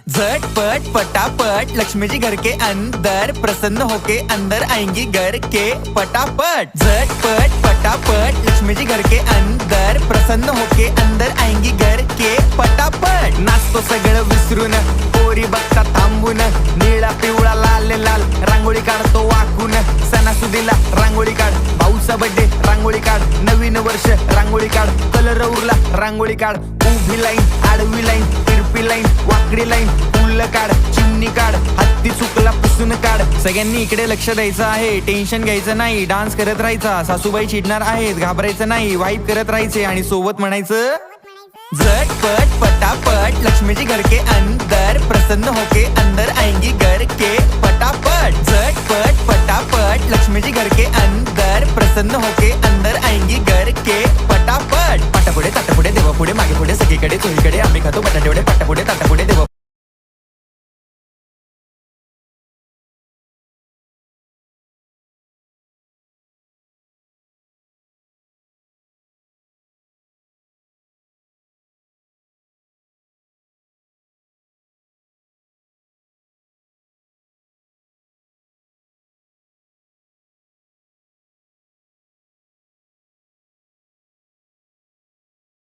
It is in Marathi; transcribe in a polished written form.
झटपट फटाफट लक्ष्मी जी घर के अंदर प्रसन्न होके अंदर आएंगी घर के फटाफट। झटपट फटाफट लक्ष्मी जी घर के अंदर प्रसन्न होके अंदर आएंगी घर के फटाफट। नाचतो सगळं विसरून पोरी बघता थांबून निळा पिवळा लाल लाल रांगोळी काढतो वाकून। सणासुदीला रांगोळी काढ, भाऊचा बर्थडे रांगोळी काढ, नवीन वर्ष रांगोळी काढ, कलर उरला रांगोळी काढ, उभी लाईन आडवी लाईन तिरपी लाईन वाकडी लाईन फुल काढ, चिमणी काढ, हत्ती चुकला पुसून काढ। सगळ्यांनी इकडे लक्ष द्यायचं आहे, टेन्शन घ्यायचं नाही, डान्स करत राहायचा। सासूबाई चिडणार आहेत, घाबरायचं नाही, वाईप करत राहायचे आणि सोबत म्हणायचं झटपट फटाफट लक्ष्मी जी घर के अंदर प्रसन्न होके अंदर आएंगी घर के फटाफट। झटपट फटाफट लक्ष्मी जी घर के अंदर प्रसन्न होके अंदर आएंगी घर के फटाफट। पाटापुढे ताटापुढे देवापुढे मागे पुढे सगळीकडे चोहीकडे आम्ही खातो बटाटेवडे पाटापुढे ताटापुढे देवा